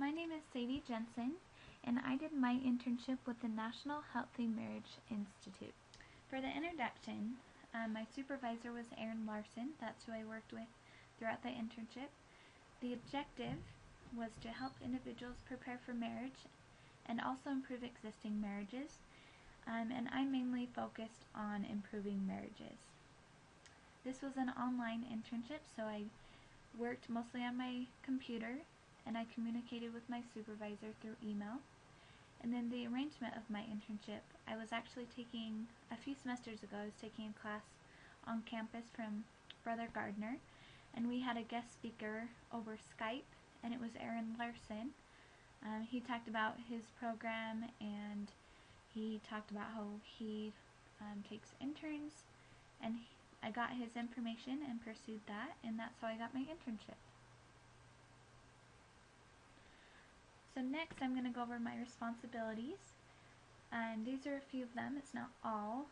My name is Sadie Jensen, and I did my internship with the National Healthy Marriage Institute. For the introduction, my supervisor was Erin Larson. That's who I worked with throughout the internship. The objective was to help individuals prepare for marriage and also improve existing marriages, and I mainly focused on improving marriages. This was an online internship, so I worked mostly on my computer, and I communicated with my supervisor through email. And then the arrangement of my internship, I was actually taking, a few semesters ago, I was taking a class on campus from Brother Gardner, and we had a guest speaker over Skype, and it was Erin Larson. He talked about his program, and he talked about how he takes interns, and I got his information and pursued that, and that's how I got my internship. So next I'm going to go over my responsibilities, and these are a few of them. It's not all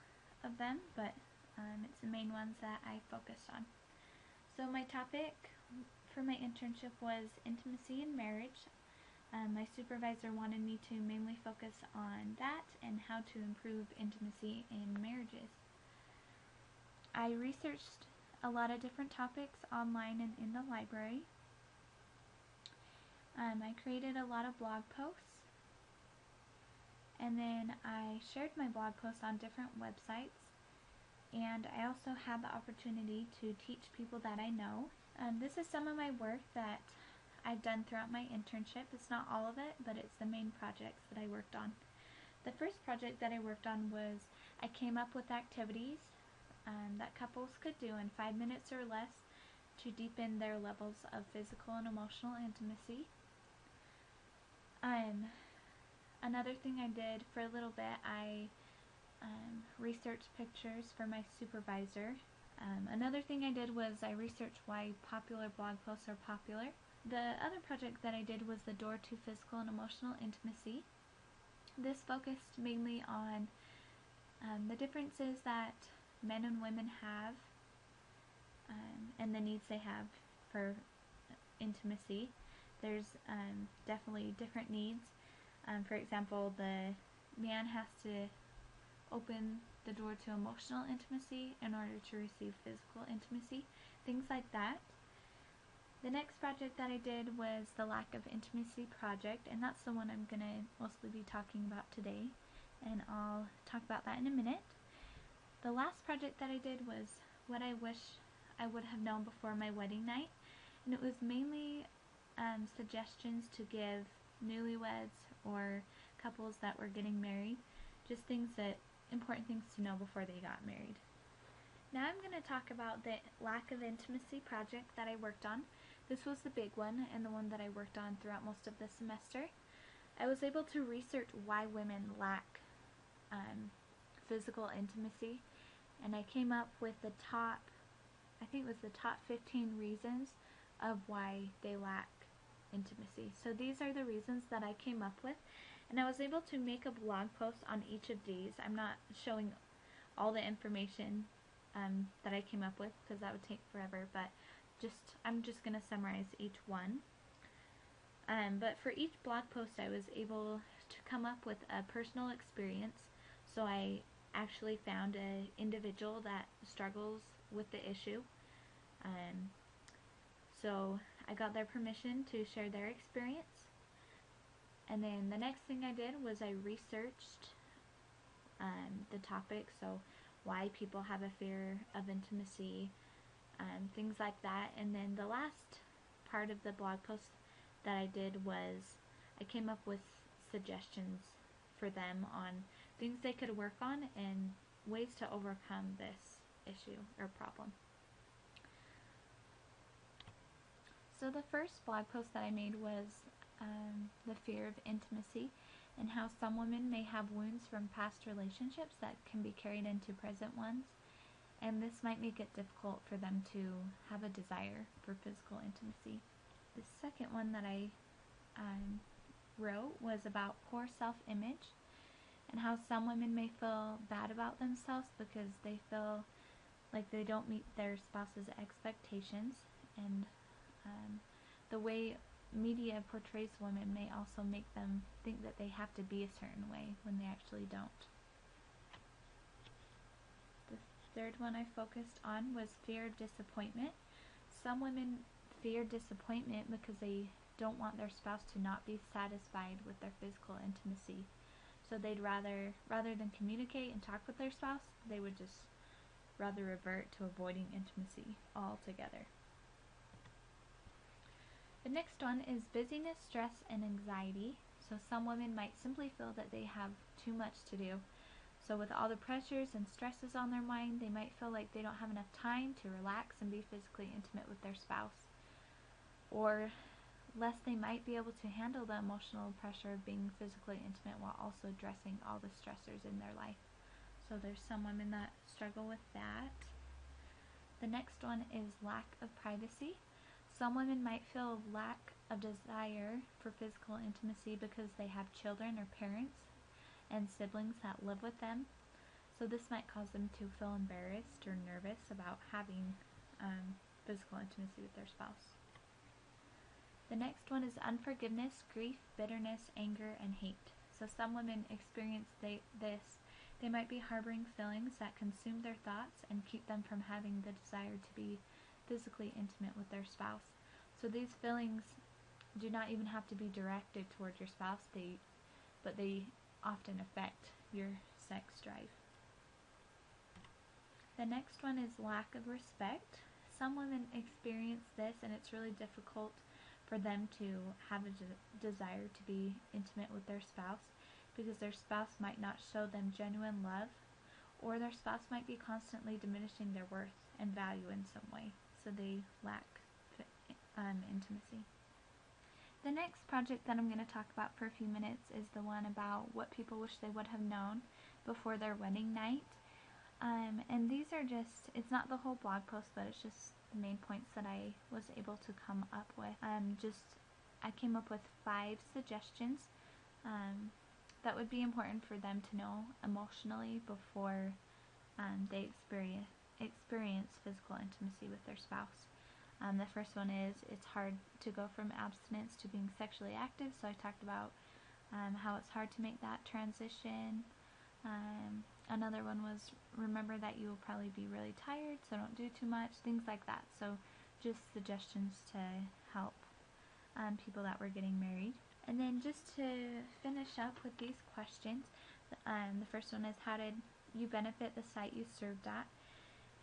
of them, but it's the main ones that I focused on. So my topic for my internship was intimacy in marriage. My supervisor wanted me to mainly focus on that and how to improve intimacy in marriages. I researched a lot of different topics online and in the library. I created a lot of blog posts, and then I shared my blog posts on different websites, and I also had the opportunity to teach people that I know. This is some of my work that I've done throughout my internship. It's not all of it, but it's the main projects that I worked on. The first project that I worked on was I came up with activities that couples could do in 5 minutes or less to deepen their levels of physical and emotional intimacy. Another thing I did for a little bit, I researched pictures for my supervisor. Another thing I did was I researched why popular blog posts are popular. The other project that I did was the Door to Physical and Emotional Intimacy. This focused mainly on the differences that men and women have and the needs they have for intimacy. There's definitely different needs. For example, the man has to open the door to emotional intimacy in order to receive physical intimacy, things like that. The next project that I did was the Lack of Intimacy project, and that's the one I'm going to mostly be talking about today, and I'll talk about that in a minute. The last project that I did was what I wish I would have known before my wedding night, and it was mainly suggestions to give newlyweds or couples that were getting married, just important things to know before they got married. Now I'm going to talk about the Lack of Intimacy project that I worked on. This was the big one and the one that I worked on throughout most of the semester. I was able to research why women lack physical intimacy, and I came up with the top 15 reasons of why they lack intimacy. So these are the reasons that I came up with, and I was able to make a blog post on each of these. I'm not showing all the information that I came up with because that would take forever, but I'm just going to summarize each one. But for each blog post I was able to come up with a personal experience, so I actually found an individual that struggles with the issue. So I got their permission to share their experience. And then the next thing I did was I researched the topic, so why people have a fear of intimacy, things like that. And then the last part of the blog post that I did was I came up with suggestions for them on things they could work on and ways to overcome this issue or problem. So the first blog post that I made was the fear of intimacy and how some women may have wounds from past relationships that can be carried into present ones, and this might make it difficult for them to have a desire for physical intimacy. The second one that I wrote was about poor self-image and how some women may feel bad about themselves because they feel like they don't meet their spouse's expectations, and the way media portrays women may also make them think that they have to be a certain way when they actually don't. The third one I focused on was fear of disappointment. Some women fear disappointment because they don't want their spouse to not be satisfied with their physical intimacy. So they'd rather than communicate and talk with their spouse, they would just rather revert to avoiding intimacy altogether. The next one is busyness, stress, and anxiety. So some women might simply feel that they have too much to do. So with all the pressures and stresses on their mind, they might feel like they don't have enough time to relax and be physically intimate with their spouse. Or less they might be able to handle the emotional pressure of being physically intimate while also addressing all the stressors in their life. So there's some women that struggle with that. The next one is lack of privacy. Some women might feel lack of desire for physical intimacy because they have children or parents and siblings that live with them. So this might cause them to feel embarrassed or nervous about having physical intimacy with their spouse. The next one is unforgiveness, grief, bitterness, anger, and hate. So some women experience this. They might be harboring feelings that consume their thoughts and keep them from having the desire to be physically intimate with their spouse. So these feelings do not even have to be directed toward your spouse, but they often affect your sex drive. The next one is lack of respect. Some women experience this, and it's really difficult for them to have a desire to be intimate with their spouse because their spouse might not show them genuine love, or their spouse might be constantly diminishing their worth and value in some way, so they lack intimacy. The next project that I'm going to talk about for a few minutes is the one about what people wish they would have known before their wedding night. And these are just, it's not the whole blog post, but it's just the main points that I was able to come up with. I came up with 5 suggestions that would be important for them to know emotionally before they experience physical intimacy with their spouse. The first one is it's hard to go from abstinence to being sexually active, so I talked about how it's hard to make that transition. Another one was remember that you will probably be really tired, so don't do too much, things like that. So just suggestions to help people that were getting married. And then just to finish up with these questions, the first one is how did you benefit the site you served at?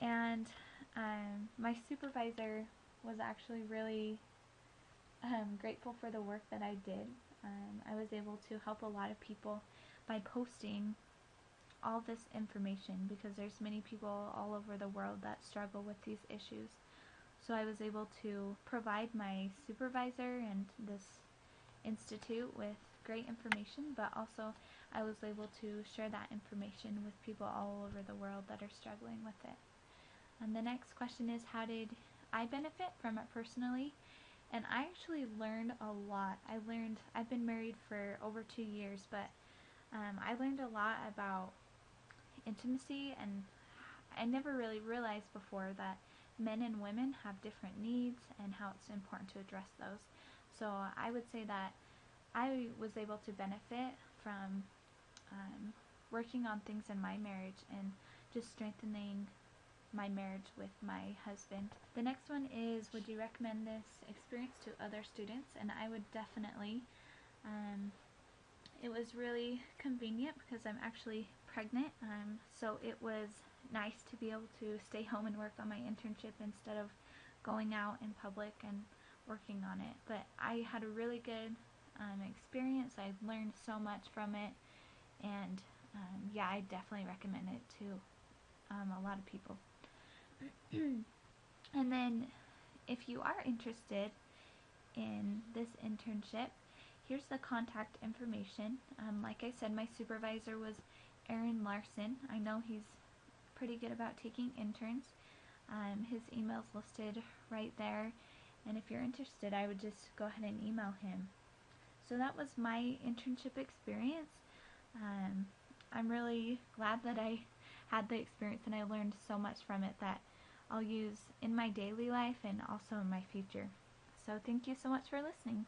And my supervisor was actually really grateful for the work that I did. I was able to help a lot of people by posting all this information because there's many people all over the world that struggle with these issues. So I was able to provide my supervisor and this institute with great information, but also I was able to share that information with people all over the world that are struggling with it. And the next question is how did I benefit from it personally? And I actually learned a lot. I've been married for over 2 years, but I learned a lot about intimacy, and I never really realized before that men and women have different needs and how it's important to address those. So I would say that I was able to benefit from working on things in my marriage and just strengthening my marriage with my husband. The next one is, would you recommend this experience to other students? And I would definitely. It was really convenient because I'm actually pregnant, so it was nice to be able to stay home and work on my internship instead of going out in public and working on it. But I had a really good experience. I learned so much from it, and yeah, I definitely recommend it to a lot of people. And then if you are interested in this internship, here's the contact information. Like I said, my supervisor was Aaron Larson. I know he's pretty good about taking interns. His email's listed right there, and if you're interested, I would just go ahead and email him. So that was my internship experience. I'm really glad that I had the experience and I learned so much from it that I'll use in my daily life and also in my future. So thank you so much for listening.